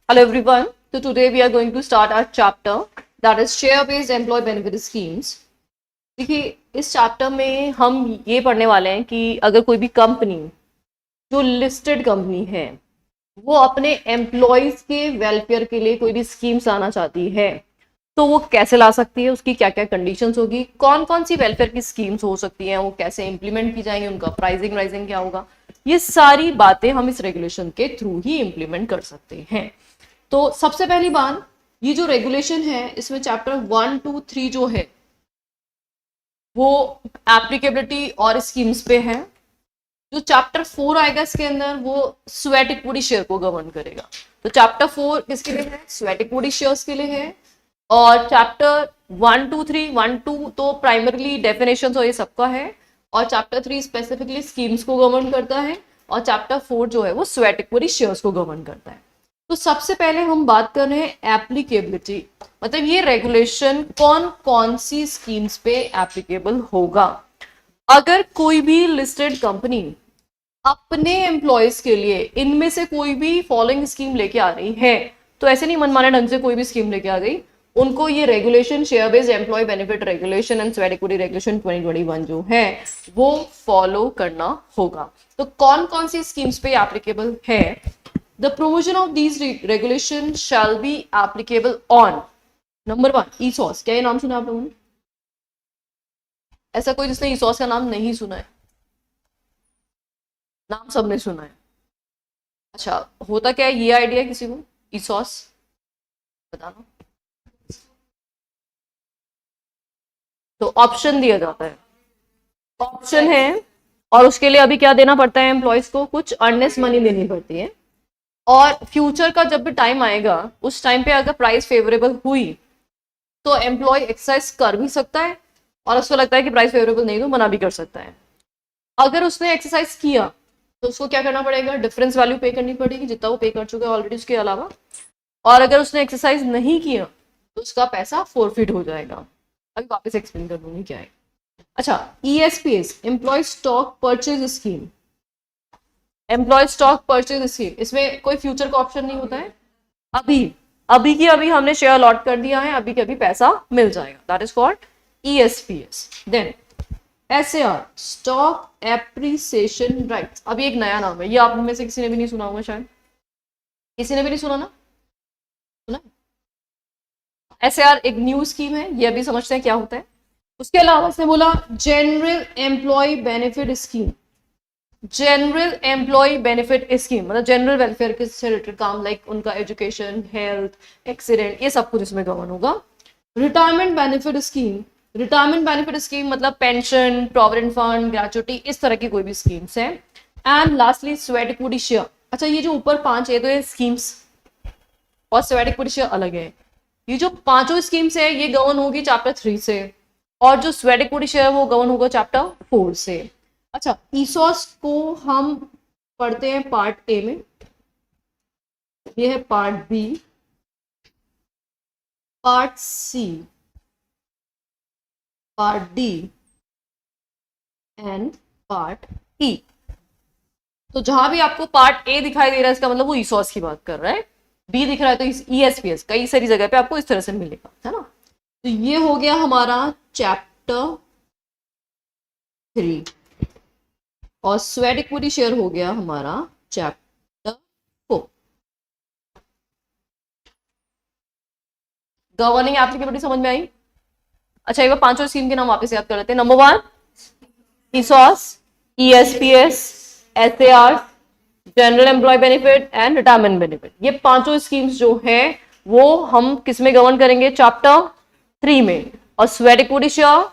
Hello everyone. So today we are going to start our chapter that is share-based employee benefit schemes. देखिए इस chapter में हम ये पढ़ने वाले हैं कि अगर कोई भी कंपनी जो लिस्टेड कंपनी है वो अपने एम्प्लॉयज के वेलफेयर के लिए कोई भी स्कीम्स लाना चाहती है तो वो कैसे ला सकती है, उसकी क्या क्या कंडीशंस होगी, कौन कौन सी वेलफेयर की स्कीम्स हो सकती हैं, वो कैसे इंप्लीमेंट की जाएंगी, उनका प्राइसिंग राइजिंग क्या होगा, ये सारी बातें हम इस रेगुलेशन के थ्रू ही इंप्लीमेंट कर सकते हैं। तो सबसे पहली बात, ये जो रेगुलेशन है इसमें चैप्टर 1, 2, 3 जो है वो एप्लीकेबिलिटी और स्कीम्स पे है। जो चैप्टर 4 आएगा इसके अंदर वो स्वेट इक्विटी शेयर को गवर्न करेगा। तो चैप्टर 4 किसके लिए है? स्वेट इक्विटी शेयर्स के लिए है। और चैप्टर 1, 2, 3, 1, 2 तो प्राइमरली डेफिनेशंस और ये सबका है, और चैप्टर 3 स्पेसिफिकली स्कीम्स को गवर्न करता है, और चैप्टर 4 जो है वो स्वेट इक्विटी शेयर्स को गवर्न करता है। तो सबसे पहले हम बात कर रहे हैं एप्लीकेबिलिटी, मतलब ये रेगुलेशन कौन कौन सी स्कीम्स पे एप्लीकेबल होगा। अगर कोई भी लिस्टेड कंपनी अपने एम्प्लॉयज के लिए इनमें से कोई भी फॉलोइंग स्कीम लेके आ रही है, तो ऐसे नहीं मनमाने ढंग से कोई भी स्कीम लेके आ गई, उनको ये regulation share based employ benefit regulation and sweat equity regulation 2021 जो है वो फॉलो करना होगा। तो कौन कौन सी स्कीम्स पे एप्लीकेबल है? The provision of these regulation shall be applicable on number 1 ESOS। क्या ये नाम सुना आप लोगों ने? ऐसा कोई जिसने ESOS का नाम नहीं सुना है? नाम सबने सुना है। अच्छा, होता क्या है, ये आइडिया किसी को ESOS बताना? तो ऑप्शन दिया जाता है, ऑप्शन है, और उसके लिए अभी क्या देना पड़ता है, एम्प्लॉयज को कुछ अर्नेस्ट मनी देनी पड़ती है। और फ्यूचर का जब भी टाइम आएगा उस टाइम पे अगर प्राइस फेवरेबल हुई तो एम्प्लॉय एक्सरसाइज कर भी सकता है, और उसको लगता है कि प्राइस फेवरेबल नहीं तो मना भी कर सकता है। अगर उसने एक्सरसाइज किया तो उसको क्या करना पड़ेगा, डिफरेंस वैल्यू पे करनी पड़ेगी जितना वो पे कर चुका है ऑलरेडी उसके अलावा। और अगर उसने एक्सरसाइज नहीं किया तो उसका पैसा फोरफिट हो जाएगा। अभी वापस एक्सप्लेन कर दूंगी क्या है। अच्छा, ESPS employ stock purchase scheme, employ stock purchase scheme, इसमें कोई फ्यूचर का ऑप्शन नहीं होता है। अभी अभी की अभी हमने शेयर अलॉट कर दिया है, अभी के अभी पैसा मिल जाएगा, that is called ESPS। Then SAR stock appreciation rights, अभी एक नया नाम है, ये आप में से किसी ने भी नहीं सुना होगा, शायद किसी ने भी नहीं सुना ना? सुना? SAR एक न्यू स्कीम है, ये अभी समझते हैं क्या होता है। उसके अलावा उसने बोला general employ benefit scheme, general employ benefit scheme मतलब जनरल वेलफेयर के से रिलेटेड काम, लाइक उनका एजुकेशन, हेल्थ, एक्सीडेंट, ये सब कुछ इसमें कवर होगा। Retirement benefit scheme, retirement benefit scheme मतलब पेंशन, प्रोविडेंट फंड, ग्रेचुटी, इस तरह की कोई भी स्कीम्स है। And lastly sweat equity share. अच्छा, ये जो ऊपर 5 है तो ये स्कीम्स और स्वेट इक्विटी शेयर अलग है। ये जो पांचों स्कीम्स है ये गवर्न होगी चैप्टर 3 से, और जो स्वेट इक्विटी शेयर है वो गवर्न होगा चैप्टर 4 से। अच्छा, ESOS को हम पढ़ते हैं पार्ट ए में, ये है part B, part C, part D and part E. तो जहां भी आपको पार्ट ए दिखाई दे रहा है इसका मतलब वो ESOS की बात कर रहा है, बी दिख रहा है तो ESPS, कई सारी जगह पे आपको इस तरह से मिलेगा, है ना। तो ये हो गया हमारा चैप्टर 3, और स्वेट इक्विटी शेयर हो गया हमारा चैप्टर 4। गवर्निंग एप्लीकेबिलिटी समझ में आई? अच्छा, एक बार पांचों स्कीम के नाम वापस याद कर लेते हैं। Number 1 ESOS, ESPS, SAR, general employ benefit and retirement benefit. ये पांचों स्कीम्स जो है वो हम किस में गवर्न करेंगे, चैप्टर 3 में। और स्वेट इक्विटी शेयर,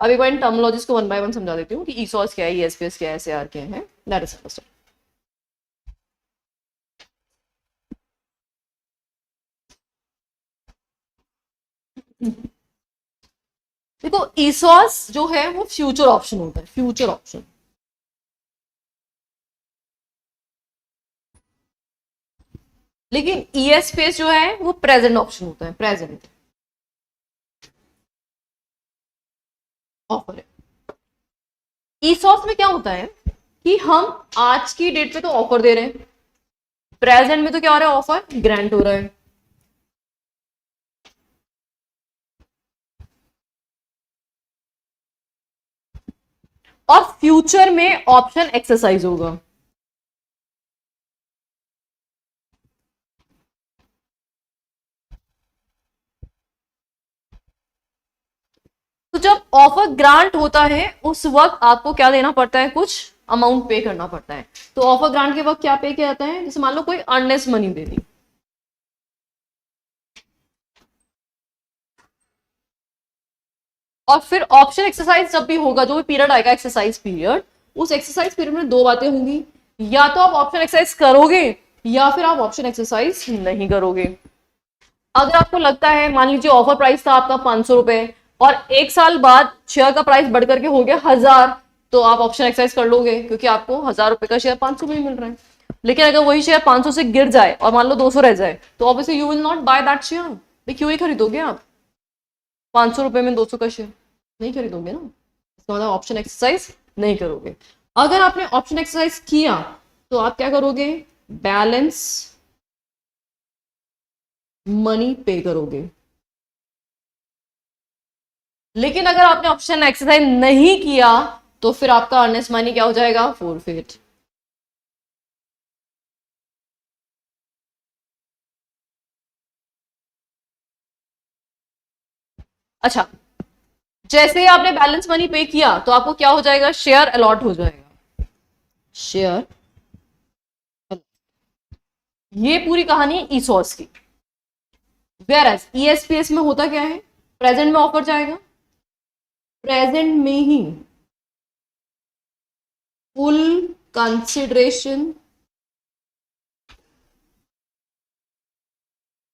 अब एक बार टर्मिनोलॉजीज को 1 बाय 1 समझा देती हूँ कि ESOS क्या है, ESPS क्या है, SAR क्या है, लेट अस अंडरस्टैंड। देखो, ESOS जो है वो फ्यूचर ऑप्शन होता है, फ्यूचर ऑप्शन। लेकिन ESPS जो है वो प्रेजेंट ऑप्शन होता है, प्रेजेंट ऑफर है। ESOS में क्या होता है कि हम आज की डेट पे तो ऑफर दे रहे हैं, प्रेजेंट में तो क्या हो रहा है, ऑफर ग्रांट हो रहा है, और फ्यूचर में ऑप्शन एक्सरसाइज होगा। तो जब ऑफर ग्रांट होता है उस वक्त आपको क्या देना पड़ता है, कुछ अमाउंट पे करना पड़ता है। तो ऑफर ग्रांट के वक्त क्या पे किया जाता है, जैसे मान लो कोई अर्नेस्ट मनी दे दी, और फिर ऑप्शन एक्सरसाइज जब भी होगा, जो भी पीरियड आएगा एक्सरसाइज पीरियड, उस एक्सरसाइज पीरियड में दो बातें होंगी, या तो आप ऑप्शन एक्सरसाइज करोगे या फिर आप ऑप्शन एक्सरसाइज नहीं करोगे। अगर आपको लगता है, मान लीजिए ऑफर प्राइस था आपका 500 रुपए और एक साल बाद शेयर का प्राइस बढ़ करके हो गया 1000, तो आप ऑप्शन एक्सरसाइज कर लोगे क्योंकि आपको 1000 रुपए का शेयर 500 में ही मिल रहा है। लेकिन अगर वही शेयर 500 से गिर जाए और मान लो 200 रह जाए, तो obviously you will not by that share. भाई क्यों ही खरीदोगे आप 500 रुपए में 200 का शेयर, नहीं खरीदोगे ना, इसका मतलब ऑप्शन एक्सरसाइज नहीं करोगे। अगर आपने ऑप्शन एक्सरसाइज किया तो आप क्या करोगे, बैलेंस मनी पे करोगे। लेकिन अगर आपने ऑप्शन एक्सरसाइज नहीं किया तो फिर आपका अर्नेस्ट मनी क्या हो जाएगा, फोरफिट। अच्छा, जैसे ही आपने बैलेंस मनी पे किया तो आपको क्या हो जाएगा, शेयर अलॉट हो जाएगा, शेयर। ये पूरी कहानी है ईसॉस की। वेयर एज ईएसपीएस में होता क्या है, प्रेजेंट में ऑफर जाएगा, प्रेजेंट में ही फुल कंसिडरेशन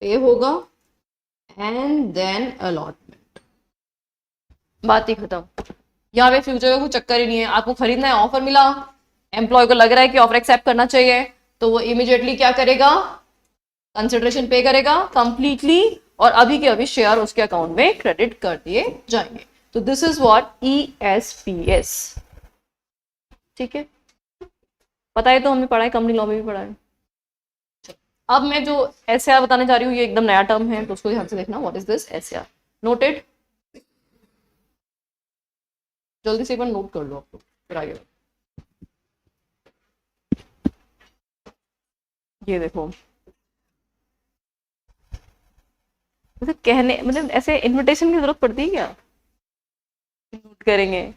पे होगा एंड देन अलॉटमेंट, बात ही खत्म। यहाँ पे फ्यूचर का कुछ चक्कर ही नहीं है, आपको खरीदना है, ऑफर मिला, एम्प्लॉय को लग रहा है कि ऑफर एक्सेप्ट करना चाहिए, तो वो इमीडिएटली क्या करेगा, कंसिडरेशन पे करेगा कंप्लीटली, और अभी के अभी शेयर उसके अकाउंट में क्रेडिट कर दिए जाएंगे। तो दिस इज व्हाट ईएसपीएस। ठीक है, पता है, तो हमने पढ़ा है, कंपनी लॉ में भी पढ़ा है। अब मैं जो एसएआर बताने जा रही हूँ ये एकदम नया टर्म है, तो उसको ध्यान से देखना, what is this SAR, noted, जल्दी से एक बार नोट कर लो आप लोग, फिर आगे। ये देखो, मतलब कहने, मतलब ऐसे इनविटेशन की जरूरत पड़ती है क्या, नोट करेंगे।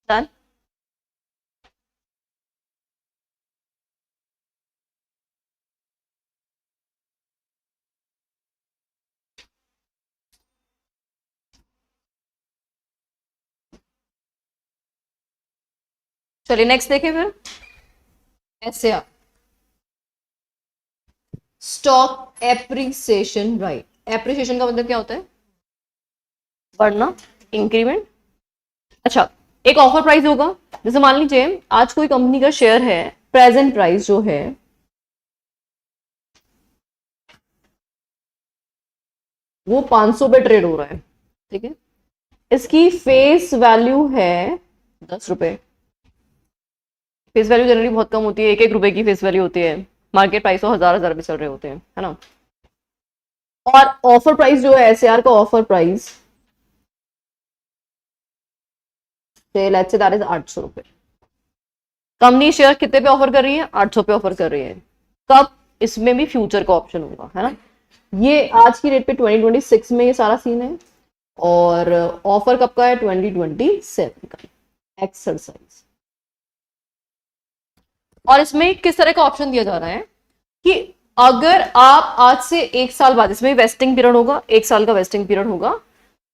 डन। चलिए नेक्स्ट देखें फिर, SAR, stock appreciation right. Appreciation का मतलब क्या होता है, बढ़ना, इंक्रीमेंट। अच्छा, एक ऑफर प्राइस होगा, जैसे मान लीजिए आज कोई कंपनी का शेयर है, प्रेजेंट प्राइस जो है वो 500 पे ट्रेड हो रहा है, ठीक है, इसकी फेस वैल्यू है 10 रुपए। फेस वैल्यू जनरली बहुत कम होती है, 1-1 रुपए की फेस वैल्यू होती है, मार्केट प्राइस तो 1000-1000 भी चल रहे होते हैं, है ना। और ऑफर प्राइस जो है एसएआर का offer price, let's say that is 800 रुपए। कंपनी शेयर कितने पे ऑफर कर रही है, 800 पे ऑफर कर रही है। कब, इसमें भी फ्यूचर का ऑप्शन होगा, है ना। ये आज की रेट पे 2026 में ये सारा सीन है, और ऑफर कब का है? 2027 का एक्सरसाइज। और इसमें किस तरह का ऑप्शन दिया जा रहा है कि अगर आप आज से 1 साल बाद, इसमें वेस्टिंग पीरियड होगा, 1 साल का वेस्टिंग पीरियड होगा,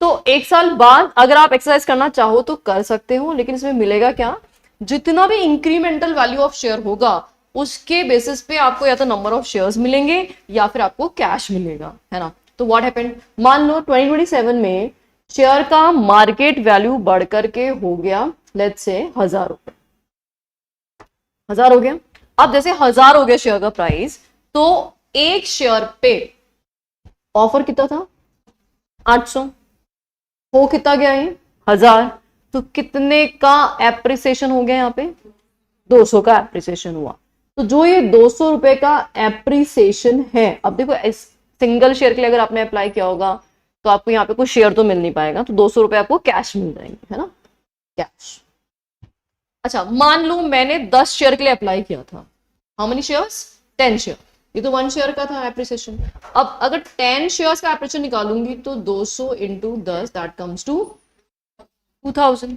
तो 1 साल बाद अगर आप एक्सरसाइज करना चाहो तो कर सकते हो, लेकिन इसमें मिलेगा क्या? जितना भी इंक्रीमेंटल वैल्यू ऑफ शेयर होगा उसके बेसिस पे आपको या तो नंबर ऑफ शेयर्स मिलेंगे या फिर आपको कैश मिलेगा, है ना। तो व्हाट हैपेंड, मान लो 2027 में शेयर का मार्केट वैल्यू बढ़ करके हो गया लेट्स से 1,000 रुपए, 1,000 हो गया। अब जैसे 1,000 हो गया शेयर का प्राइस, तो एक शेयर पे ऑफर कितना था? 800, हो कितना गया है? 1,000। तो कितने का एप्रिसिएशन हो गया यहाँ पे? 200 का एप्रिसिएशन हुआ। तो जो ये 200 रुपए का एप्रिसिएशन है, अब देखो इस सिंगल शेयर के लिए अगर आपने अप्लाई किया होगा तो आपको यहाँ पे कोई शेयर तो मिल नहीं पाएगा, तो 200 रुपए आपको कैश मिल जाएंगे, है ना, कैश। अच्छा, मान लो मैंने 10 शेयर के लिए अप्लाई किया था। How many shares? 10 शेयर। ये तो 1 शेयर का था एप्रिसिएशन। अब अगर 10 शेयर्स का एप्रिसिएशन निकालूंगी तो 200 इंटू 10 दैट कम्स टू 2000,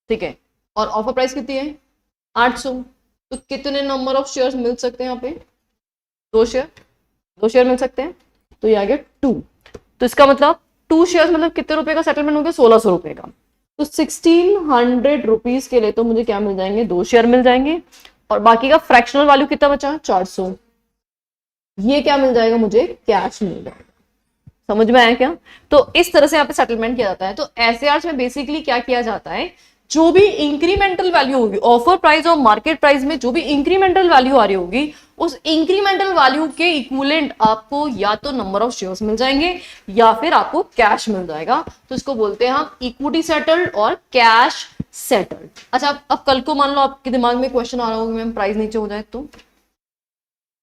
ठीक है। और ऑफर प्राइस कितनी है? 800। तो कितने नंबर ऑफ शेयर्स मिल सकते हैं यहाँ पे? 2 शेयर, 2 शेयर मिल सकते हैं। तो ये आ गया 2। तो इसका मतलब 2 शेयर्स मतलब कितने रुपए का सेटलमेंट हो गया? 1600 रुपए का। तो 1600 रुपीज के लिए तो मुझे क्या मिल जाएंगे? 2 शेयर मिल जाएंगे, और बाकी का फ्रैक्शनल वैल्यू कितना बचा? 400। ये क्या मिल जाएगा मुझे? कैश मिल जाएगा। समझ में आया क्या? तो इस तरह से यहाँ पे सेटलमेंट किया जाता है। तो एसएआर में बेसिकली क्या किया जाता है, जो भी इंक्रीमेंटल वैल्यू होगी ऑफर प्राइस और मार्केट प्राइस में, जो भी इंक्रीमेंटल वैल्यू आ रही होगी, उस इंक्रीमेंटल वैल्यू के इक्विवेलेंट आपको या तो नंबर ऑफ शेयर्स मिल जाएंगे या फिर आपको कैश मिल जाएगा। तो इसको बोलते हैं हम इक्विटी सेटल्ड और कैश सेटल्ड। अच्छा, अब कल को मान लो आपके दिमाग में क्वेश्चन आ रहा होगा मैम प्राइस नीचे हो जाए तो,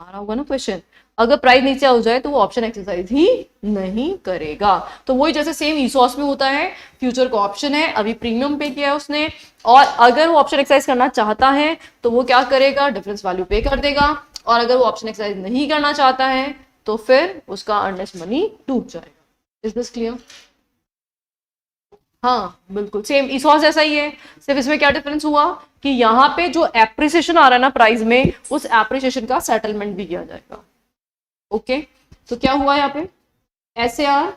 आ रहा होगा ना क्वेश्चन, अगर प्राइस नीचे हो जाए तो वो ऑप्शन एक्सरसाइज ही नहीं करेगा। तो वही जैसे सेम ईसॉस में होता है, फ्यूचर का ऑप्शन है, अभी प्रीमियम पे किया है उसने, और अगर वो ऑप्शन एक्सरसाइज करना चाहता है तो वो क्या करेगा? डिफरेंस वैल्यू पे कर देगा। और अगर वो ऑप्शन एक्सरसाइज नहीं करना चाहता है तो फिर उसका अर्नेस्ट मनी डूब जाएगा। Is this clear? हाँ बिल्कुल सेम ईसॉस जैसा ही है, सिर्फ इसमें क्या डिफरेंस हुआ कि यहाँ पे जो एप्रिसिएशन आ रहा है ना प्राइस में, उस एप्रिसिएशन का सेटलमेंट भी किया जाएगा। ओके, तो क्या हुआ यहाँ पे? एसएआर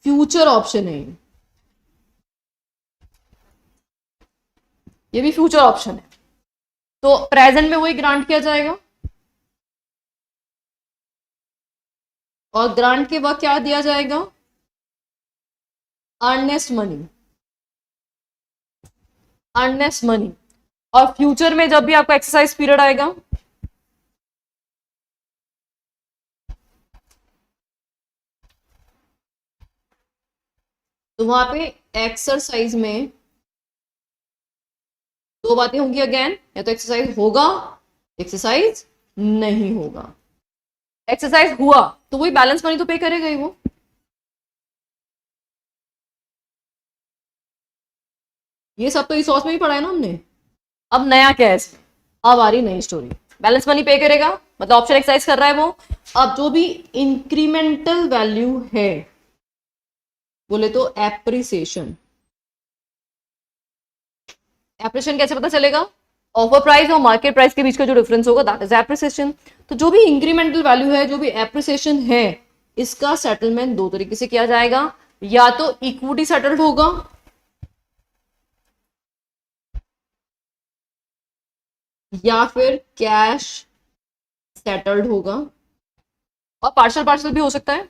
फ्यूचर ऑप्शन है, ये भी फ्यूचर ऑप्शन है। तो प्रेजेंट में वही ग्रांट किया जाएगा, और ग्रांट के बाद क्या दिया जाएगा? Earnest money, earnest money. और फ्यूचर में जब भी आपका एक्सरसाइज पीरियड आएगा, तो वहां पे एक्सरसाइज में 2 बातें होंगी अगेन, या तो एक्सरसाइज होगा, एक्सरसाइज नहीं होगा। एक्सरसाइज हुआ तो वही बैलेंस मनी तो पे करेगा ही वो। ये सब तो इस सॉस में भी पढ़ा है ना हमने। अब नया क्या है इसमें? अब आ रही नई स्टोरी। बैलेंस मनी पे करेगा मतलब ऑप्शन एक्सरसाइज कर रहा है वो। अब जो भी इंक्रीमेंटल वैल्यू है, बोले तो एप्रिसिएशन, एप्रिसिएशन कैसे पता चलेगा? ऑफर प्राइस और मार्केट प्राइस के बीच का जो डिफरेंस होगा दैट इज एप्रिसिएशन। तो जो भी इंक्रीमेंटल वैल्यू है, जो भी एप्रिसिएशन है, इसका सेटलमेंट 2 तरीके से किया जाएगा, या तो इक्विटी सेटल्ड होगा या फिर कैश सेटल्ड होगा, और पार्शियल पार्शियल भी हो सकता है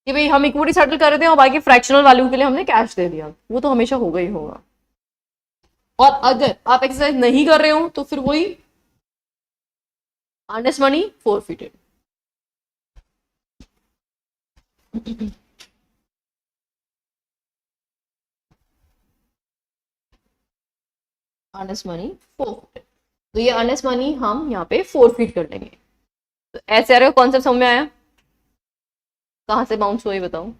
कि भाई हम इक्विटी सेटल कर रहे थे और बाकी फ्रैक्शनल वैल्यू के लिए हमने कैश दे दिया, वो तो हमेशा होगा ही होगा। और अगर आप एक्सरसाइज नहीं कर रहे हो तो फिर वही earnest money forfeited. Earnest money forfeited, तो ये अर्नेस्ट मनी हम यहाँ पे फोरफिट कर लेंगे। तो ऐसे आ रहा कॉन्सेप्ट समझ में आया? कहां से बाउंस हुआ ये बताओ?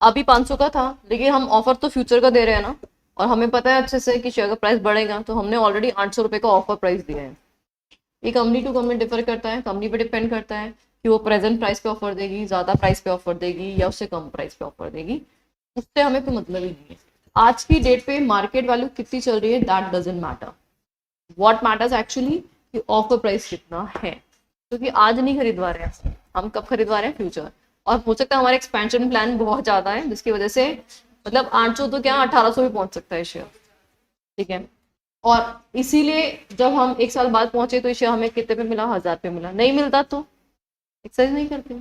अभी 500 का था, लेकिन हम ऑफर तो फ्यूचर का दे रहे हैं ना, और हमें पता है अच्छे से कि शेयर का प्राइस बढ़ेगा, तो हमने ऑलरेडी 800 रुपए का ऑफर प्राइस दिया है। ये कंपनी टू कंपनी डिफर करता है, कंपनी पे डिपेंड करता है। कि वो प्रेजेंट प्राइस पे ऑफर देगी, ज्यादा प्राइस पे ऑफर देगी या उससे कम प्राइस पे ऑफर देगी, उससे हमें कोई मतलब ही नहीं है। आज की डेट पे मार्केट वैल्यू कितनी चल रही है that doesn't matter, what matters actually कि ऑफर प्राइस कितना है, क्योंकि आज नहीं खरीदवा रहे हैं हम, कब खरीदवा रहे हैं फ्यूचर। और हो सकता है हमारे एक्सपेंशन प्लान बहुत ज्यादा है जिसकी वजह से मतलब 800 तो क्या 1800 भी पहुंच सकता है शेयर, ठीक है। और इसीलिए जब हम 1 साल बाद पहुंचे तो ये शेयर हमें कितने पे मिला, 1000 पे मिला, नहीं मिलता तो एक्सरसाइज नहीं करते,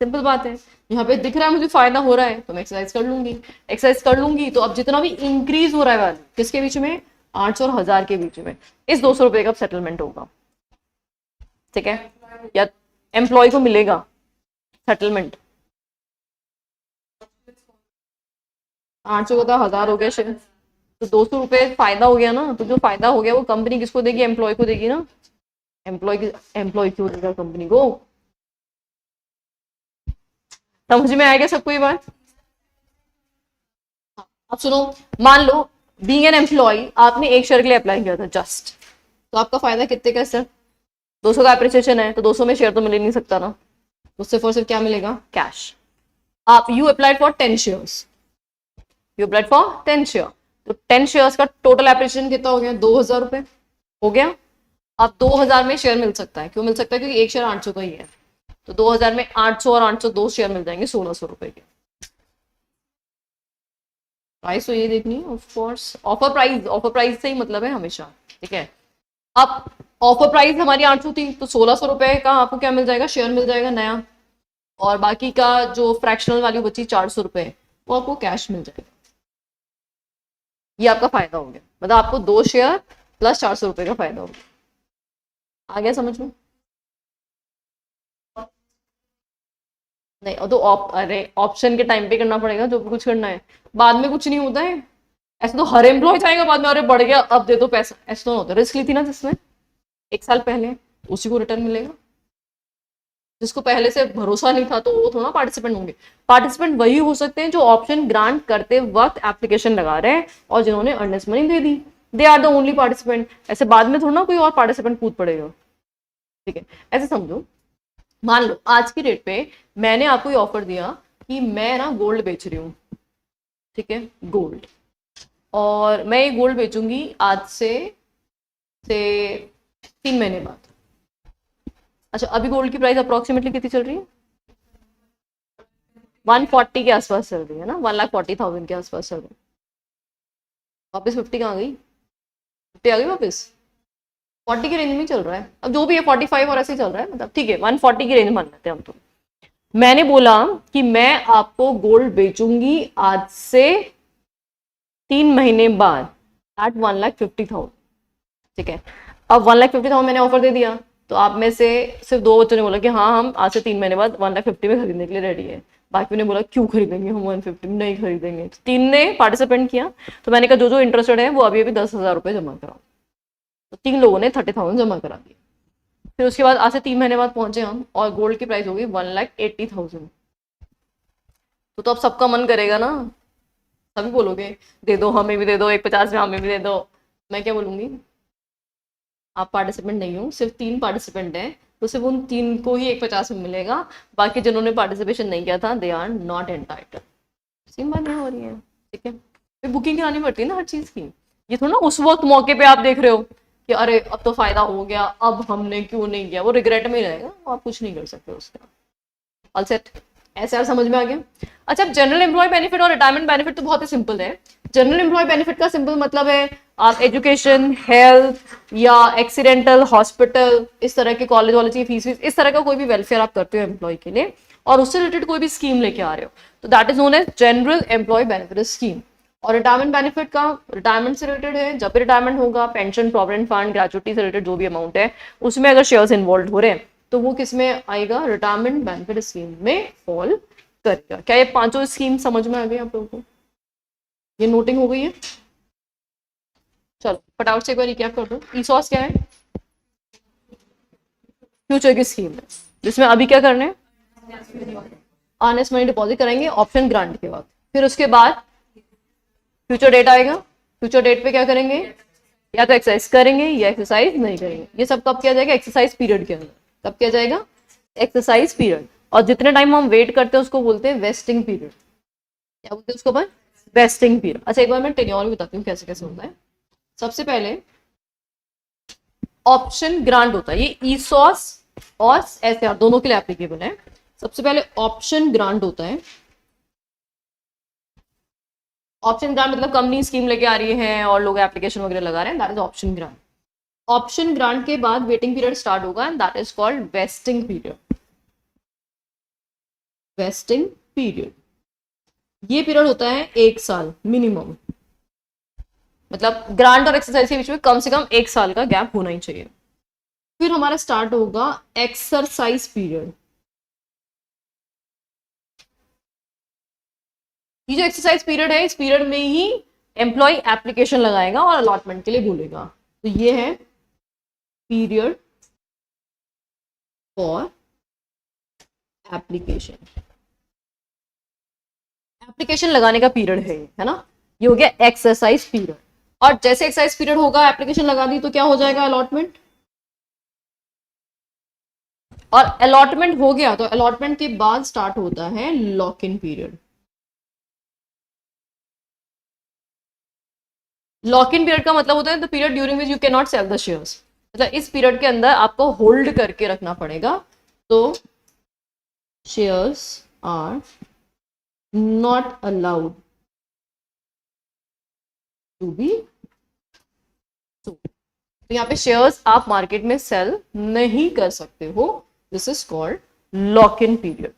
सिंपल बात है। यहाँ पे दिख रहा है मुझे फायदा हो रहा है तो मैं एक्सरसाइज कर लूंगी, एक्सरसाइज कर लूंगी तो अब जितना भी इंक्रीज हो रहा है वैल्यू किसके बीच में, 800 और 1000 के बीच में, इस 200 रुपए का सेटलमेंट होगा, ठीक है, या एम्प्लॉय को मिलेगा सेटलमेंट। 800 का 1000 हो गया शेयर, तो 200 रुपए फायदा हो गया ना, तो जो फायदा हो गया वो कंपनी किसको देगी, एम्प्लॉय को देगी ना, एम्प्लॉय क्यों देगा कंपनी को। समझ में आएगा सबको ये बात। अब सुनो, मान लो बीइंग एन एम्प्लॉय आपने एक शेयर के लिए अप्लाई किया था जस्ट, तो आपका फायदा कितने का सर, 200 का एप्रिसिएशन है तो 200 में शेयर तो मिल ही नहीं सकता ना, तो सिर्फ और सिर्फ क्या मिलेगा, कैश। आप you applied for 10 shares, you applied for 10 share, तो 10 शेयर्स का टोटल एप्रिसिएशन कितना हो गया, 2000 रुपए हो गया। अब 2000 में शेयर मिल सकता है, क्यों मिल सकता है, क्योंकि एक शेयर 800 का ही है, तो 2000 में 800 और 802 शेयर मिल जाएंगे 1600 रुपए के। प्राइस तो ये देखनी है ऑफ कोर्स, ऑफर प्राइस से ही मतलब है हमेशा, ठीक है। अब ऑफर प्राइस हमारी 800 थी तो 1600 रुपए का आपको क्या मिल जाएगा, शेयर मिल जाएगा नया, और बाकी का जो फ्रैक्शनल वैल्यू बची 400 रुपए वो आपको कैश मिल जाएगा। ये आपका फायदा हो गया, मतलब आपको 2 शेयर प्लस 400 रुपए का फायदा हो गया। आ गया समझ में, नहीं और तो अरे ऑप्शन के टाइम पे करना पड़ेगा जो भी कुछ करना है, बाद में कुछ नहीं होता है। ऐसे तो हर एम्प्लॉय चाहेगा बाद में, अरे बढ़ गया अब दे दो पैसा, ऐसा तो होता है। रिस्क ली थी ना जिसने 1 साल पहले, उसी को रिटर्न मिलेगा। जिसको पहले से भरोसा नहीं था तो वो थोड़ा पार्टिसिपेंट होंगे। पार्टिसिपेंट वही हो सकते हैं जो ऑप्शन ग्रांट करते वक्त एप्लीकेशन लगा रहे हैं और जिन्होंने अर्नेस्ट मनी दे दी, they are the only participant. ऐसे बाद में थोड़ा कोई और पार्टिसिपेंट कूद पड़ेगा, ठीक है। ऐसे समझो, मान लो आज की डेट पे मैंने आपको ये ऑफर दिया कि मैं ना गोल्ड बेच रही हूँ, ठीक है, गोल्ड, और मैं ये गोल्ड बेचूंगी आज से 3 महीने बाद। अच्छा अभी गोल्ड की प्राइस अप्रोक्सीमेटली कितनी चल रही है, 140 के आसपास चल रही है ना, 1,40,000 के आसपास चल रही है। वापस 50 कहाँ गई, 50 आ गई वापस, 40 की रेंज में चल रहा है। अब जो भी है 45 और ऐसे ही चल रहा है, मतलब ठीक है 140 की रेंज मान लेते हैं हम। तो मैंने बोला कि मैं आपको गोल्ड बेचूंगी आज से 3 महीने बाद एट 1,50,000, ठीक है। अब 1,50,000 मैंने ऑफर दे दिया, तो आप में से सिर्फ 2 बच्चों ने बोला कि हाँ हम आज से 3 महीने बाद 1,50,000 में खरीदने के लिए रेडी है। बाकी ने बोला क्यों खरीदेंगे हम 150 में, नहीं खरीदेंगे। तो 3 ने पार्टिसिपेंट किया, तो मैंने कहा जो जो इंटरेस्टेड है वो अभी अभी 10,000 रुपये जमा कराओ, तो 3 लोगों ने 30,000 जमा करा दिया। फिर उसके बाद आज से 3 महीने बाद पहुंचे हम और गोल्ड की प्राइस होगी 1,80,000। तो अब सबका मन करेगा ना, सभी बोलोगे दे दो हमें भी दे दो, 1,50 में हमें भी दे दो। मैं क्या बोलूंगी, आप पार्टिसिपेंट नहीं हो, सिर्फ 3 पार्टिसिपेंट हैं, तो सिर्फ उन 3 को ही 1,50 में मिलेगा, बाकी जिन्होंने पार्टिसिपेशन नहीं किया था they are not entitled. Same बात यहाँ हो रही है, ठीक है। फिर बुकिंग करानी पड़ती है ना हर चीज की, ये थोड़ा ना उस वक्त मौके पे आप देख रहे हो कि अरे अब तो फायदा हो गया अब हमने क्यों नहीं किया, वो रिग्रेट में ही रहेगा, आप कुछ नहीं कर सकते उसका। ऑल सेट, ऐसे समझ में आ गया। अच्छा जनरल एम्प्लॉय बेनिफिट और रिटायरमेंट बेनिफिट तो बहुत ही सिंपल है। जनरल एम्प्लॉय बेनिफिट का सिंपल मतलब है आप एजुकेशन, हेल्थ या एक्सीडेंटल, हॉस्पिटल, इस तरह के कॉलेज वॉलेज की फीस इस तरह का कोई भी वेलफेयर आप करते हो एम्प्लॉय के लिए और उससे रिलेटेड कोई भी स्कीम लेके आ रहे हो, तो that is known as general employ benefit scheme. और रिटायरमेंट बेनिफिट का रिटायरमेंट से रिलेटेड है, जब भी रिटायरमेंट होगा पेंशन, प्रोविडेंट फंड, ग्रेजुटी से रिलेटेड जो भी अमाउंट है उसमें अगर शेयर्स इन्वॉल्व हो रहे हैं तो वो किस में आएगा, रिटायरमेंट बेनिफिट स्कीम में फॉल करेगा। क्या ये 5 स्कीम समझ में आ गई आप लोगों को, ये नोटिंग हो गई है। चलो फटाफट से एक बार रिकैप कर दो। ईसॉस क्या है, फ्यूचर की स्कीम है जिसमें अभी क्या करना है, अर्नेस्ट मनी डिपॉजिट करेंगे ऑप्शन ग्रांट के बाद, फिर उसके बाद फ्यूचर डेट आएगा, फ्यूचर डेट पे क्या करेंगे, या तो एक्सरसाइज करेंगे या एक्सरसाइज नहीं करेंगे। ये सब कब किया जाएगा, एक्सरसाइज पीरियड के अंदर। कब किया जाएगा, एक्सरसाइज पीरियड, और जितने टाइम हम वेट करते हैं उसको बोलते हैं वेस्टिंग पीरियड। क्या बोलते हैं उसको भाई? Vesting period. अच्छा एक बार मैं टेन्योर भी बताती हूँ कैसे कैसे होता है। सबसे पहले ऑप्शन ग्रांट होता है, ये ईसॉस और एसआर दोनों के लिए एप्लीकेबल है। सबसे पहले ऑप्शन ग्रांट होता है। ऑप्शन ग्रांट मतलब कंपनी स्कीम लेके आ रही है और लोग एप्लीकेशन वगैरह लगा रहे हैं, that is option grant. Option grant के बाद वेटिंग पीरियड स्टार्ट होगा and that is called vesting period. Vesting period ये पीरियड होता है 1 साल मिनिमम, मतलब ग्रांट और एक्सरसाइज के बीच में कम से कम 1 साल का गैप होना ही चाहिए। फिर हमारा स्टार्ट होगा एक्सरसाइज पीरियड। ये जो एक्सरसाइज पीरियड है, इस पीरियड में ही एम्प्लॉय एप्लीकेशन लगाएगा और अलॉटमेंट के लिए बोलेगा। तो ये है पीरियड फॉर एप्लीकेशन। एप्लीकेशन लगाने का पीरियड है ना, ये हो गया एक्सरसाइज पीरियड। और जैसे एक्सरसाइज पीरियड होगा, एप्लीकेशन लगा दी तो क्या हो जाएगा? अलॉटमेंट। और अलॉटमेंट हो गया तो अलॉटमेंट के बाद स्टार्ट होता है lock in period. Lock in period का मतलब होता है the period during which you can not sell the shares, मतलब इस पीरियड के अंदर आपको होल्ड करके रखना पड़ेगा। तो shares are not allowed to be sold. तो यहाँ पे शेयर्स आप मार्केट में सेल नहीं कर सकते हो। This is called lock in period.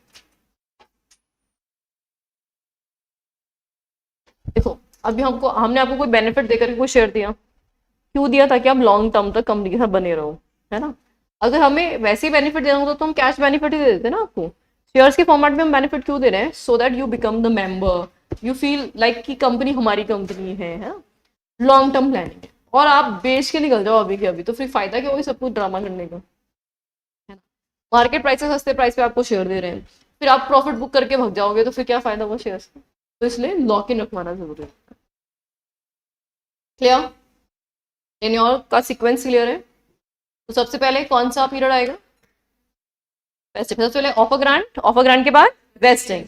देखो अभी हमने आपको कोई बेनिफिट देकर कोई शेयर दिया, क्यों दिया? ताकि आप लॉन्ग टर्म तक कंपनी के साथ बने रहो, है ना। अगर हमें वैसे ही बेनिफिट देना होता तो हम कैश बेनिफिट ही दे देते ना आपको। शेयर्स के फॉर्मेट में हम बेनिफिट क्यों दे रहे हैं? So that you become the member, you feel like कि कंपनी हमारी कंपनी है ना। लॉन्ग टर्म प्लानिंग है। और आप बेच के निकल जाओ अभी के अभी, तो फिर फायदा क्या? वही सब कुछ ड्रामा करने का, है ना। मार्केट प्राइस से सस्ते प्राइस पे आपको शेयर दे रहे हैं, फिर आप प्रॉफिट बुक करके भाग जाओगे तो फिर क्या फायदा वो शेयर्स का? तो इसलिए लॉक इन रखवाना जरूरी है। क्लियर? टेन्योर का सीक्वेंस क्लियर है? तो सबसे पहले कौन सा पीरियड आएगा? वेस्टिंग। सबसे पहले ऑफर ग्रांट, ऑफर ग्रांट के बाद वेस्टिंग।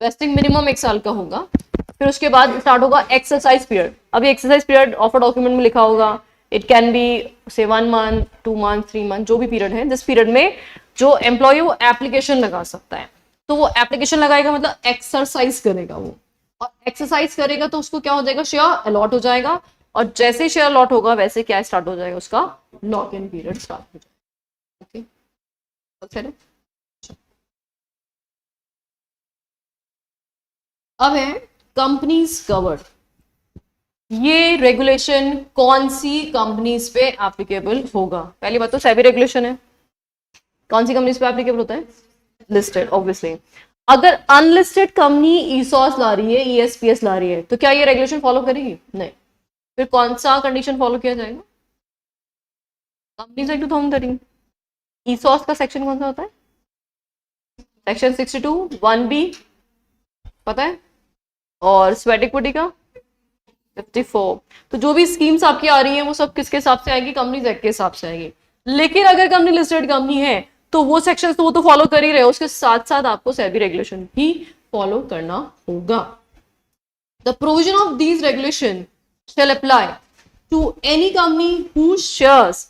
वेस्टिंग मिनिमम 1 साल का होगा। फिर उसके बाद स्टार्ट होगा एक्सरसाइज पीरियड। अभी एक्सरसाइज पीरियड ऑफर डॉक्यूमेंट में लिखा होगा, इट कैन बी से 1 मंथ 2 मंथ 3 मंथ, जो भी पीरियड है। जिस पीरियड में जो एम्प्लॉय वो एप्लीकेशन लगा सकता है, तो वो एप्लीकेशन लगाएगा मतलब एक्सरसाइज करेगा वो, और एक्सरसाइज करेगा तो उसको क्या हो जाएगा? शेयर अलॉट हो जाएगा। और जैसे शेयर अलॉट होगा वैसे क्या स्टार्ट हो जाएगा? उसका लॉक इन पीरियड स्टार्ट हो जाएगा। ओके, अब है कंपनीज कवर्ड। ये रेगुलेशन कौन सी कंपनीज पे एप्लीकेबल होगा? पहली बात तो सेबी रेगुलेशन है। कौन सी कंपनीज पे एप्लीकेबल होता है? Listed, obviously. अगर अनलिस्टेड कंपनी ईसॉस ला रही है, ईएसपीएस ला रही है, तो क्या ये रेगुलेशन फॉलो करेगी? नहीं। फिर कौन सा कंडीशन फॉलो किया जाएगा? Companies act 2013। ईसॉस का सेक्शन कौन सा होता है? सेक्शन 62 1B, पता है? और स्वेट इक्विटी का 54। तो जो भी स्कीम्स आपकी आ रही हैं वो सब किसके हिसाब से आएगी? कंपनीज एक्ट के हिसाब से आएगी। लेकिन अगर कंपनी लिस्टेड कंपनी है तो वो सेक्शन तो वो तो फॉलो कर ही रहे हो, उसके साथ साथ आपको सेबी रेगुलेशन भी फॉलो करना होगा। The provision of these regulation shall apply to any company whose shares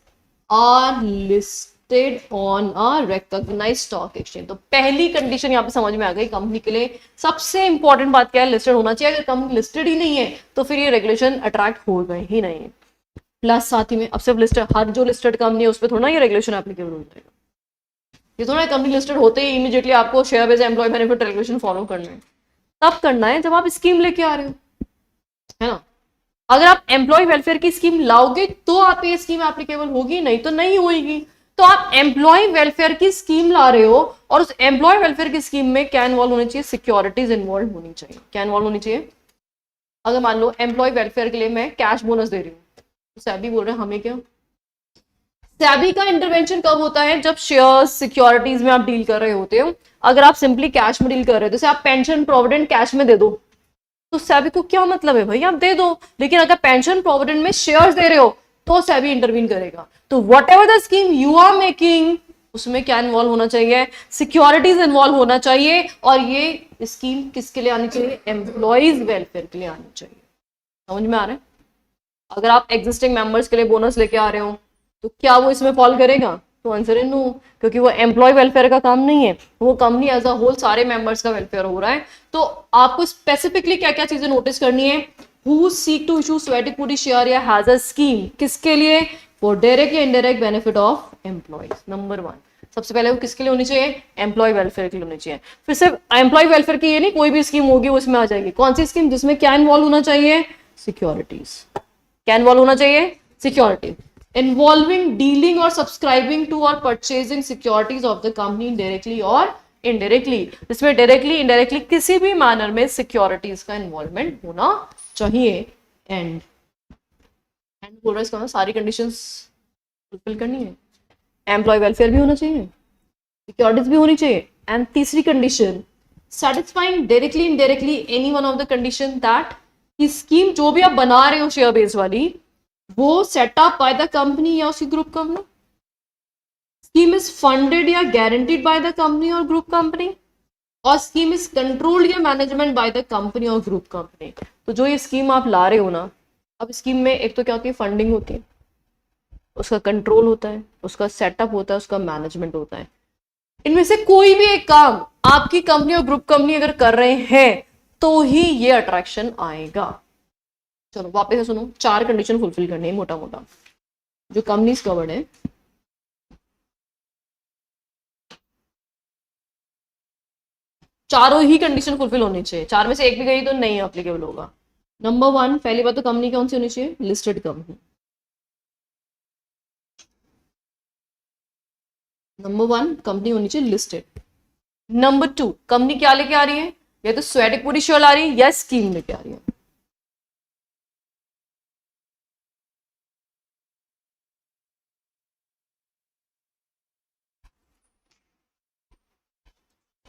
are listed on a recognized stock exchange। तो पहली कंडीशन यहाँ पे समझ में आ गई कंपनी के लिए। सबसे इंपॉर्टेंट बात क्या है? लिस्टेड होना चाहिए। अगर कंपनी लिस्टेड ही नहीं है तो फिर ये रेगुलेशन अट्रैक्ट होगा ही नहीं। प्लस साथ ही में अब सिर्फ लिस्टेड, हर जो लिस्टेड कंपनी है उस पर थोड़ा ये रेगुलेशन एप्लीकेबल हो जाएगा। ये थोड़ा कंपनी लिस्टेड होते ही इमीडिएटली आपको share based employ benefit regulation follow करना है। तब करना है जब आप स्कीम लेके आ रहे हो, है ना। अगर आप एम्प्लॉय वेलफेयर की स्कीम लाओगे तो आप ये स्कीम एप्लीकेबल होगी, नहीं तो नहीं होगी। तो आप एम्प्लॉय वेलफेयर की स्कीम ला रहे हो और उस एम्प्लॉय वेलफेयर की स्कीम में क्या इन्वॉल्व होनी चाहिए? सिक्योरिटीज इन्वॉल्व होनी चाहिए। क्या इन्वॉल्व होनी चाहिए? अगर मान लो एम्प्लॉय वेलफेयर के लिए मैं कैश बोनस दे रही हूँ, तो सैबी बोल रहे हैं हमें क्या? सैबी का इंटरवेंशन कब होता है? जब शेयर्स सिक्योरिटीज में आप डील कर रहे होते हो। अगर आप सिंपली कैश में डील कर रहे हो, जैसे आप पेंशन प्रोविडेंट कैश में दे दो, तो सेबी को क्या मतलब है भाई? आप दे दो। लेकिन अगर पेंशन प्रोविडेंट में शेयर्स दे रहे हो तो सेबी इंटरवीन करेगा। तो whatever the scheme you are making, उसमें क्या इन्वॉल्व होना चाहिए, सिक्योरिटीज इन्वॉल्व होना चाहिए, और ये स्कीम किसके लिए आनी चाहिए, एम्प्लॉयज वेलफेयर के लिए आनी चाहिए। समझ में आ रहा है? अगर आप एग्जिस्टिंग मेंबर्स के लिए बोनस लेके आ रहे हो तो क्या वो इसमें फॉल करेगा, तो आंसर है नो, क्योंकि वो एम्प्लॉय वेलफेयर का काम नहीं है, वो कंपनी एज अ होल सारे मेंबर्स का वेलफेयर हो रहा है। तो आपको स्पेसिफिकली क्या क्या चीजें नोटिस करनी है, who seek to issue sweat equity share या हैज अ स्कीम, किसके लिए, फॉर डायरेक्ट या indirect benefit of employees. Number 1, सबसे पहले वो किसके लिए होनी चाहिए, एम्प्लॉय वेलफेयर के लिए होनी चाहिए। फिर सिर्फ एम्प्लॉय वेलफेयर की ये नहीं, कोई भी स्कीम होगी उसमें आ जाएगी। कौन सी स्कीम, जिसमें क्या इन्वॉल्व होना चाहिए, सिक्योरिटीज। क्या इन्वॉल्व होना चाहिए, सिक्योरिटी, इन्वॉल्विंग डीलिंग और सब्सक्राइबिंग टू और purchasing securities of the company directly और इनडायरेक्टली, जिसमें डायरेक्टली इनडायरेक्टली किसी भी मैनर में सिक्योरिटीज का इन्वॉल्वमेंट होना चाहिए। एंड बोल रहा है इसका सारी कंडीशंस फुलफिल करनी है, एम्प्लॉय वेलफेयर भी होना चाहिए, सिक्योरिटीज भी होनी चाहिए, एंड तीसरी condition satisfying directly indirectly any one of the condition that कि स्कीम जो भी आप बना रहे हो शेयर बेस वाली, वो सेटअप बाय द कंपनी या उसकी group company, scheme is funded या गारंटीड बाय द कंपनी और ग्रुप कंपनी, और स्कीम इज कंट्रोल्ड या मैनेजमेंट बाय द कंपनी और ग्रुप कंपनी। तो जो ये स्कीम आप ला रहे हो ना, अब स्कीम में एक तो क्या होती है, फंडिंग होती है, उसका कंट्रोल होता है, उसका सेटअप होता है, उसका मैनेजमेंट होता है। इनमें से कोई भी एक काम आपकी कंपनी और ग्रुप कंपनी अगर कर रहे हैं तो ही ये अट्रैक्शन आएगा। चलो वापस से सुनो, 4 कंडीशन फुलफिल करनी है मोटा मोटा जो कंपनीज कवर्ड है। चारों ही कंडीशन फुलफिल होनी चाहिए, 4 में से एक भी गई तो नहीं एप्लीकेबल होगा। नंबर 1, पहली बात तो कंपनी कौन सी होनी चाहिए, लिस्टेड कंपनी। नंबर 1, कंपनी होनी चाहिए लिस्टेड। नंबर 2, कंपनी क्या लेके आ रही है, या तो स्वेट इक्विटी शेयर ला रही है या स्कीम लेके आ रही है।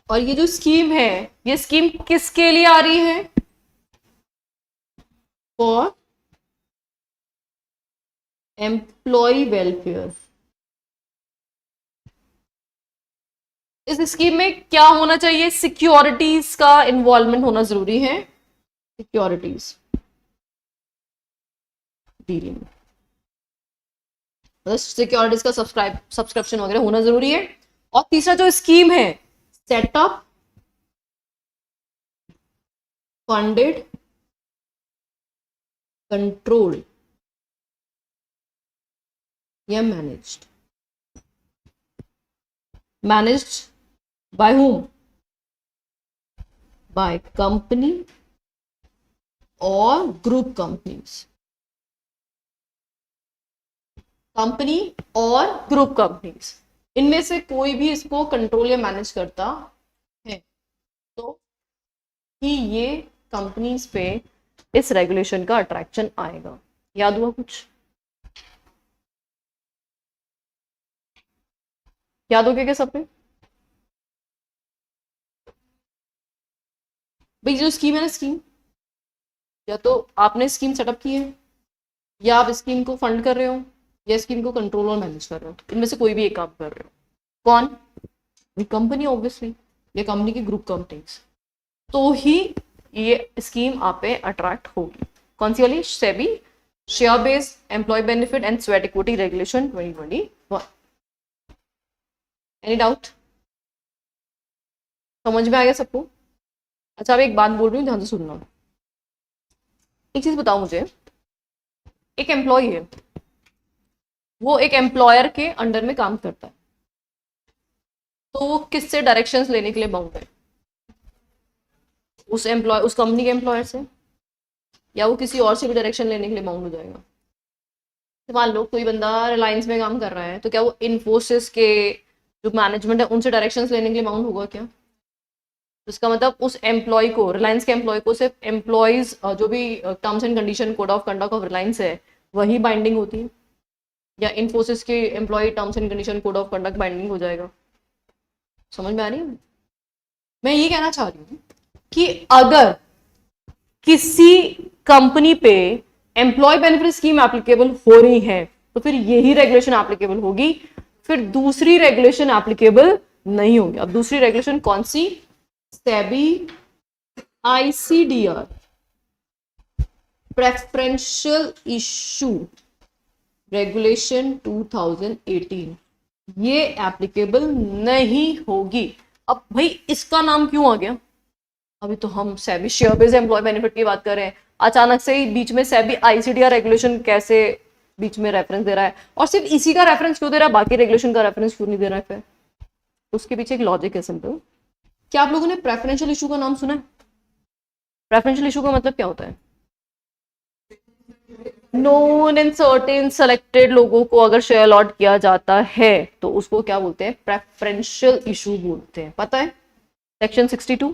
और ये जो स्कीम है, ये स्कीम किसके लिए आ रही है, फॉर एम्प्लॉय वेलफेयर। इस स्कीम में क्या होना चाहिए, सिक्योरिटीज का इन्वॉल्वमेंट होना जरूरी है, सिक्योरिटीज डीलिंग, मतलब सिक्योरिटीज का सब्सक्रिप्शन वगैरह होना जरूरी है। और तीसरा जो स्कीम है, सेटअप, फंडेड, कंट्रोल या managed. Managed by whom, by company और ग्रुप कंपनीज, कंपनी और ग्रुप कंपनीज, इनमें से कोई भी इसको कंट्रोल या मैनेज करता है तो ही ये कंपनीज पे इस रेगुलेशन का अट्रैक्शन आएगा। याद हुआ कुछ, याद हो गया क्या सब पे? भाई जो स्कीम है ना, स्कीम या तो आपने स्कीम सेटअप की है, या आप स्कीम को फंड कर रहे हो, या स्कीम को कंट्रोल और मैनेज कर रहे हो, इनमें से कोई भी एक काम कर रहे हो। कौन, कंपनी ऑब्वियसली, या कंपनी की ग्रुप कंपनीज, तो ही ये स्कीम आप पे अट्रैक्ट होगी। कौन सी वाली, SEBI share based employ benefit and sweat equity regulation 2021। Any doubt, समझ में आ गया सबको? अच्छा, अब एक बात बोल रही हूँ, ध्यान से सुनना। एक चीज बताओ मुझे, एक एम्प्लॉय है, वो एक एम्प्लॉयर के अंडर में काम करता है, तो वो किससे डायरेक्शंस लेने के लिए बाउंड है, उस कंपनी के एम्प्लॉयर से, या वो किसी और से भी डायरेक्शन लेने के लिए बाउंड हो जाएगा। तो मान लो कोई बंदा रिलायंस में काम कर रहा है, तो क्या वो इन्फोसिस के जो मैनेजमेंट है उनसे डायरेक्शंस लेने के लिए बाउंड होगा क्या? इसका मतलब उस एम्प्लॉय को, रिलायंस के एम्प्लॉय को सिर्फ एम्प्लॉयज जो भी terms and condition code of conduct of Reliance है वही बाइंडिंग होती है, या इन्फोसिस के employee terms and condition code of conduct binding हो जाएगा? समझ में आ रही है? मैं ये कहना चाह रही हूँ कि अगर किसी कंपनी पे एम्प्लॉय बेनिफिट स्कीम एप्लीकेबल हो रही है तो फिर यही रेगुलेशन एप्लीकेबल होगी, फिर दूसरी रेगुलेशन एप्लीकेबल नहीं होगी। अब दूसरी रेगुलेशन कौन सी? SEBI ICDR, preferential issue regulation 2018, ये एप्लीकेबल नहीं होगी। अब भाई इसका नाम क्यों आ गया? अभी तो हम SEBI share based employ benefit की बात कर रहे हैं, अचानक से ही बीच में सेबी आईसीडीआर रेगुलेशन कैसे बीच में रेफरेंस दे रहा है? और सिर्फ इसी का रेफरेंस क्यों दे रहा है, बाकी रेगुलेशन का रेफरेंस क्यों नहीं दे रहा है? फिर उसके पीछे एक लॉजिक है सिंपल। क्या आप लोगों ने प्रेफरेंशियल इशू का नाम सुना है? प्रेफरेंशियल इशू का मतलब क्या होता है? नोन एंड सर्टेन सेलेक्टेड लोगों को अगर शेयर अलॉट किया जाता है तो उसको क्या बोलते हैं? प्रेफरेंशियल इशू बोलते हैं। पता है? सेक्शन 62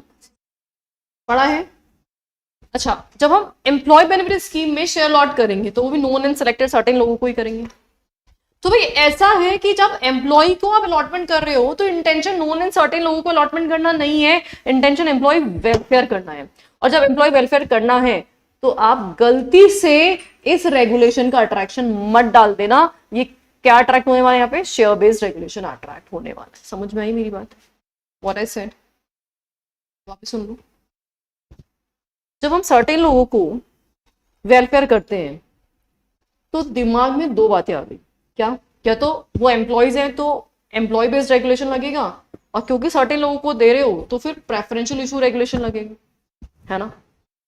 पढ़ा है? अच्छा, जब हम एम्प्लॉय बेनिफिट स्कीम में शेयर अलॉट करेंगे तो वो भी नोन एंड सेलेक्टेड सर्टेन लोगों को ही करेंगे। तो भाई ऐसा है कि जब एम्प्लॉय को आप अलॉटमेंट कर रहे हो तो इंटेंशन नोन एंड सर्टेन लोगों को अलॉटमेंट करना नहीं है, इंटेंशन एम्प्लॉय वेलफेयर करना है। और जब एम्प्लॉय वेलफेयर करना है तो आप गलती से इस रेगुलेशन का अट्रैक्शन मत डाल देना। ये क्या अट्रैक्ट होने वाला है? यहाँ पे शेयर बेस्ड रेगुलेशन अट्रैक्ट होने वाला है। समझ में आई मेरी बात? व्हाट आई सेड वापस सुन लो। जब हम सर्टेन लोगों को वेलफेयर करते हैं तो दिमाग में दो बातें आ गई। क्या तो वो एम्प्लॉयज हैं तो एम्प्लॉय बेस्ड रेगुलेशन लगेगा, और क्योंकि सर्टेन लोगों को दे रहे हो तो फिर प्रेफरेंशियल इशू रेगुलेशन लगेगा, है ना?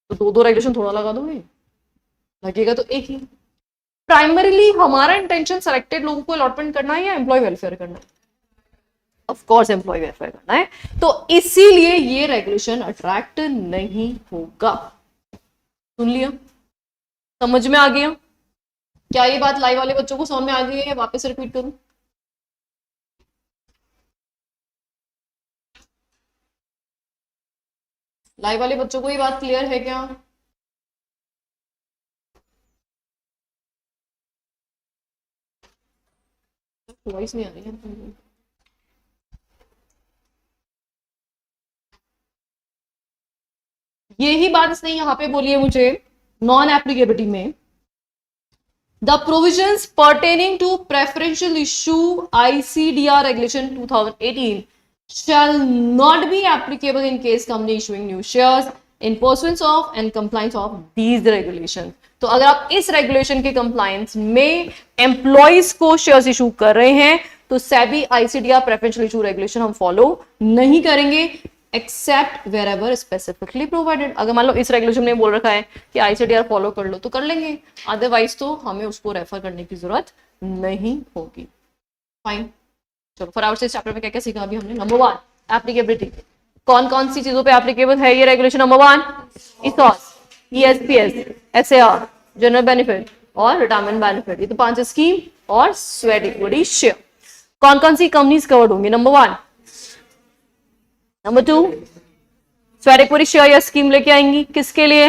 तो दो दो रेगुलेशन थोड़ा लगा दोगे, लगेगा तो एक ही। प्राइमरीली हमारा इंटेंशन सेलेक्टेड लोगों को अलॉटमेंट करना है या एम्प्लॉय वेलफेयर करना है? ऑफ कोर्स एम्प्लॉय वेलफेयर करना है, तो इसीलिए ये रेगुलेशन अट्रैक्ट नहीं होगा। सुन लिया? समझ में आ गया? क्या ये बात लाइव वाले बच्चों को समझ में आ गई है? वापस रिपीट करूं? लाइव वाले बच्चों को ये बात क्लियर है क्या? वॉइस नहीं आ रही है। यही बात इसने यहां पे बोली है मुझे नॉन एप्लीकेबिलिटी में। The provisions pertaining to preferential issue ICDR regulation 2018 shall not be applicable in case company issuing new shares in pursuance of and compliance of these regulations। तो अगर आप इस रेगुलेशन के कंप्लायंस में एम्प्लॉइज को shares issue कर रहे हैं तो SEBI ICDR preferential issue regulation हम फॉलो नहीं करेंगे, except wherever specifically provided. अगर मान लो इस रेगुलेशन में बोल रखा है कि आईसीडीआर फॉलो कर लो तो कर लेंगे, अदरवाइज तो हमें उसको रेफर करने की जरूरत नहीं होगी। फाइन, चलो फॉर आवर चैप्टर में क्या क्या सीखा अभी हमने? Number 1 applicability. कौन कौन सी चीजों पे एप्लीकेबल है ये regulation? Number 1 ESOS, ESPS, SAR, general benefit और रिटायरमेंट बेनिफिट, ये तो 5 स्कीम और स्वेट इक्विटी शेयर। कौन कौन सी कंपनीज कवर्ड होंगी? Number 1। Number 2 sweat equity share या स्कीम लेके आएंगी किसके लिए?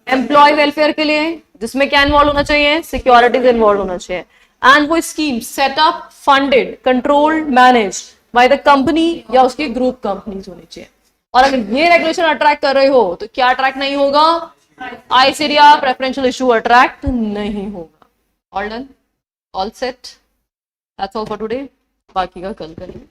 एम्प्लॉय वेलफेयर के लिए, जिसमें क्या इन्वॉल्व होना चाहिए? सिक्योरिटीज इन्वॉल्व होना चाहिए। एंड वो scheme setup, funded, controlled, manage by the company या उसकी ग्रुप कंपनीज होनी चाहिए। और अगर ये रेगुलेशन अट्रैक्ट कर रहे हो तो क्या अट्रैक्ट नहीं होगा? आईसीडीआर प्रेफरेंशियल इशू अट्रैक्ट नहीं होगा। All done, all set, that's all for today. बाकी का कल करेंगे।